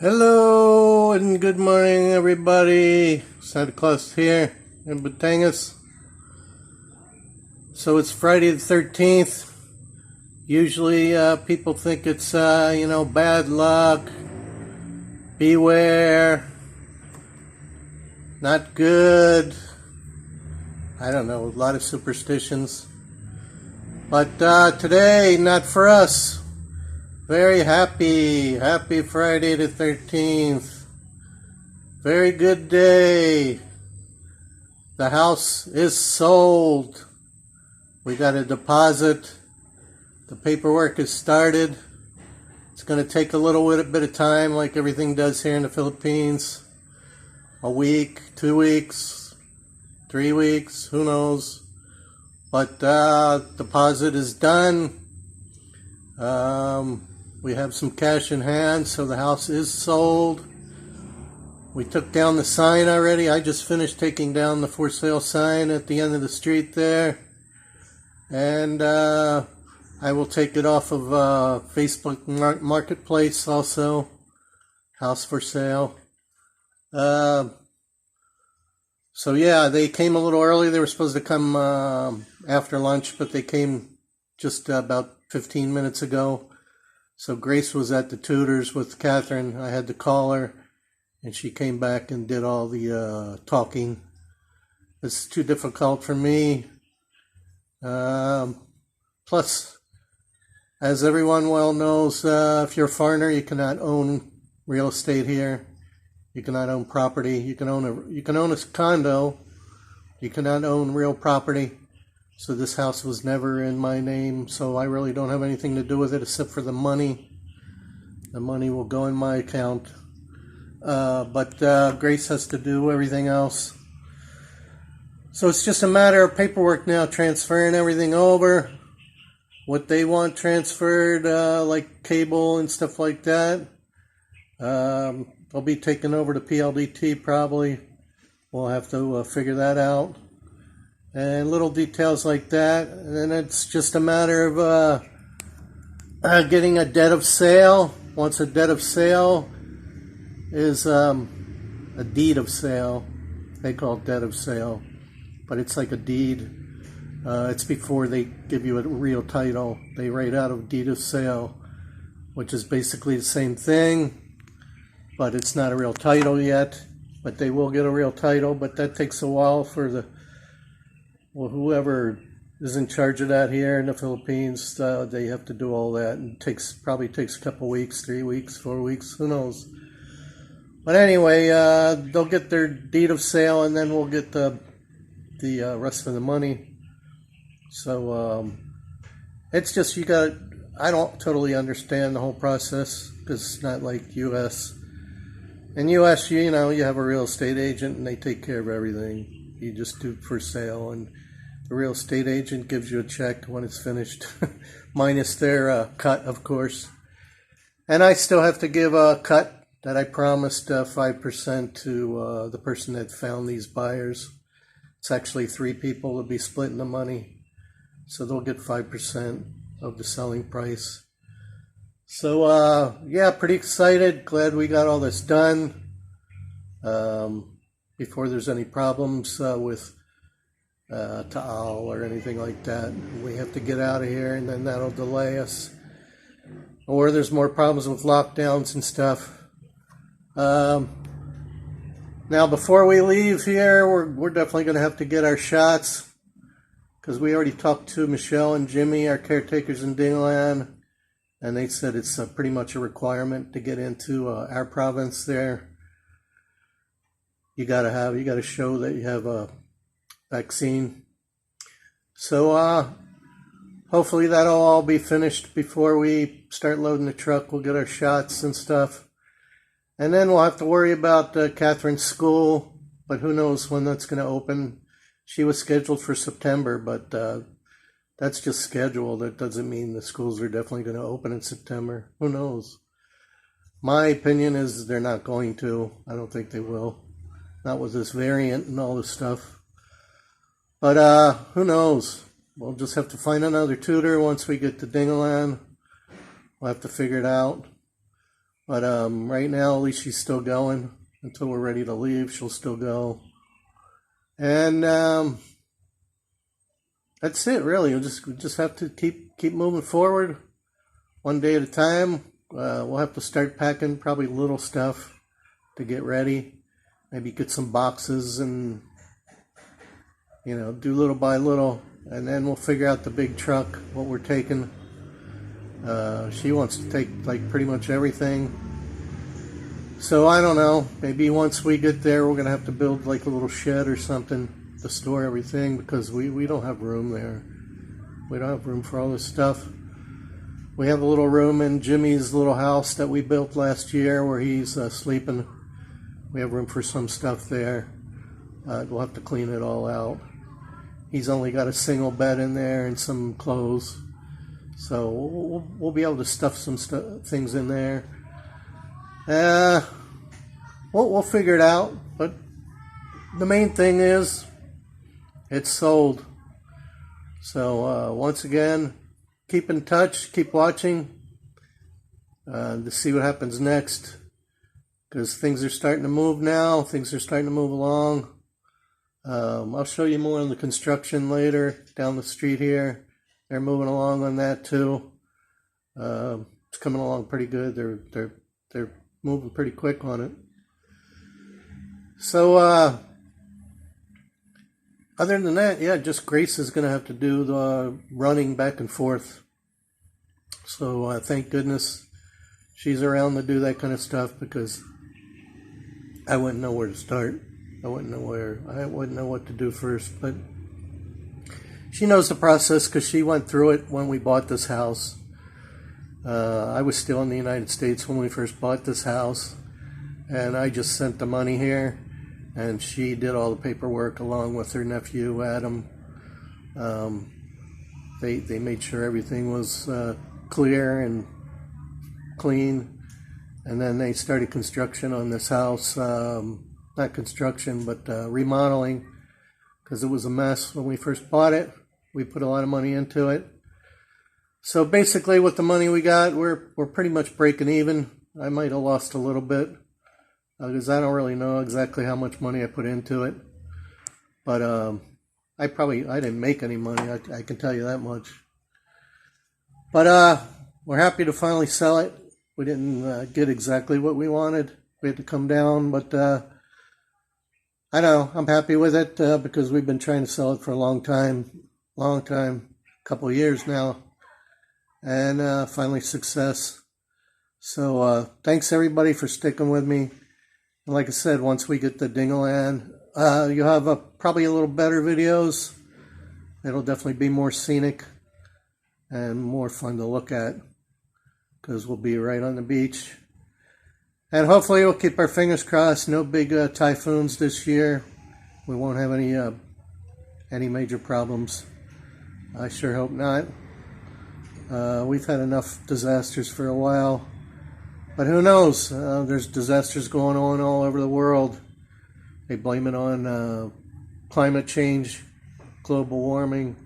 Hello and good morning, everybody. Santa Claus here in Batangas. So it's Friday the 13th. Usually people think it's, bad luck, beware, not good. I don't know, a lot of superstitions. But today, not for us. Very happy Friday the 13th. Very good day. The house is sold. We got a deposit. The paperwork is started. It's going to take a little bit of time, like everything does here in the Philippines. A week, 2 weeks, 3 weeks, who knows. But deposit is done. We have some cash in hand, so the house is sold. We took down the sign already. I just finished taking down the for sale sign at the end of the street there. And I will take it off of Facebook Marketplace also. House for sale. So yeah, they came a little early. They were supposed to come after lunch, but they came just about 15 minutes ago. So Grace was at the tutors with Catherine. I had to call her, and she came back and did all the talking. It's too difficult for me. Plus, as everyone well knows, if you're a foreigner, you cannot own real estate here. You cannot own property. You can own a condo. You cannot own real property. So this house was never in my name, so I really don't have anything to do with it except for the money. The money will go in my account. But Grace has to do everything else. So it's just a matter of paperwork now, transferring everything over. What they want transferred, like cable and stuff like that. They'll be taken over to PLDT probably. We'll have to figure that out. And little details like that. And then it's just a matter of getting a deed of sale. Once a deed of sale is a deed of sale, they call it deed of sale, but it's like a deed. It's before they give you a real title. They write out a deed of sale, which is basically the same thing, but it's not a real title yet. But they will get a real title, but that takes a while for whoever is in charge of that here in the Philippines. They have to do all that, and probably takes a couple weeks, 3 weeks, 4 weeks, who knows. But anyway, they'll get their deed of sale, and then we'll get the rest of the money. So it's just I don't totally understand the whole process, because it's not like U.S. In U.S., you have a real estate agent, and they take care of everything. You just do for sale, and the real estate agent gives you a check when it's finished, minus their cut, of course. And I still have to give a cut that I promised, 5% to the person that found these buyers. It's actually 3 people will be splitting the money, so they'll get 5% of the selling price. So yeah, pretty excited. Glad we got all this done before there's any problems with Taal or anything like that. We have to get out of here, and then that'll delay us. Or there's more problems with lockdowns and stuff. Now, before we leave here, we're definitely going to have to get our shots, because we already talked to Michelle and Jimmy, our caretakers in Dinglan, and they said it's pretty much a requirement to get into our province there. You got to show that you have a vaccine. So hopefully that'll all be finished before we start loading the truck. We'll get our shots and stuff. And then we'll have to worry about Catherine's school, but who knows when that's going to open. She was scheduled for September, but that's just scheduled. That doesn't mean the schools are definitely going to open in September. Who knows? My opinion is they're not going to. I don't think they will. Not with this variant and all this stuff. But who knows? We'll just have to find another tutor once we get to Dingalan. We'll have to figure it out. But right now, at least she's still going. Until we're ready to leave, she'll still go. And that's it, really. We just have to keep moving forward, one day at a time. We'll have to start packing probably little stuff to get ready. Maybe get some boxes and, do little by little. And then we'll figure out the big truck, what we're taking. She wants to take like pretty much everything. So I don't know. Maybe once we get there, we're going to have to build like a little shed or something to store everything, because we don't have room there. We don't have room for all this stuff. We have a little room in Jimmy's little house that we built last year where he's sleeping. We have room for some stuff there. We'll have to clean it all out. He's only got a single bed in there and some clothes. So we'll be able to stuff some things in there. We'll figure it out. But the main thing is, it's sold. So once again, keep in touch, keep watching to see what happens next. Because things are starting to move now. Things are starting to move along. I'll show you more on the construction later down the street here. They're moving along on that too. It's coming along pretty good. They're moving pretty quick on it. So other than that, yeah, just Grace is going to have to do the running back and forth. So thank goodness she's around to do that kind of stuff, because I wouldn't know where to start. I wouldn't know what to do first. But she knows the process because she went through it when we bought this house. I was still in the United States when we first bought this house, and I just sent the money here, and she did all the paperwork along with her nephew Adam. They made sure everything was clear and clean, and then they started construction on this house. Not construction, but remodeling, because it was a mess when we first bought it. We put a lot of money into it. So basically with the money we got, we're pretty much breaking even. I might have lost a little bit, because I don't really know exactly how much money I put into it. But I didn't make any money, I can tell you that much. But we're happy to finally sell it. We didn't get exactly what we wanted. We had to come down, but I know, I'm happy with it because we've been trying to sell it for a long time, a couple of years now, and finally success. So thanks everybody for sticking with me. And like I said, once we get the Dingaland, you'll have probably a little better videos. It'll definitely be more scenic and more fun to look at, because we'll be right on the beach. And hopefully we'll keep our fingers crossed. No big typhoons this year. We won't have any major problems. I sure hope not. We've had enough disasters for a while. But who knows? There's disasters going on all over the world. They blame it on climate change, global warming.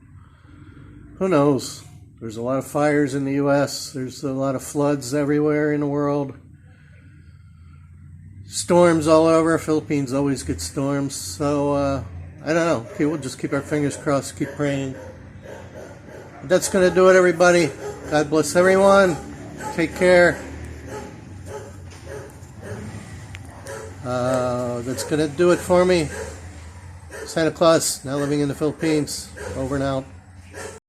Who knows? There's a lot of fires in the U.S. There's a lot of floods everywhere in the world. Storms all over. Philippines always gets storms. So, I don't know. We'll just keep our fingers crossed, keep praying. That's going to do it, everybody. God bless everyone. Take care. That's going to do it for me. Santa Claus, now living in the Philippines. Over and out.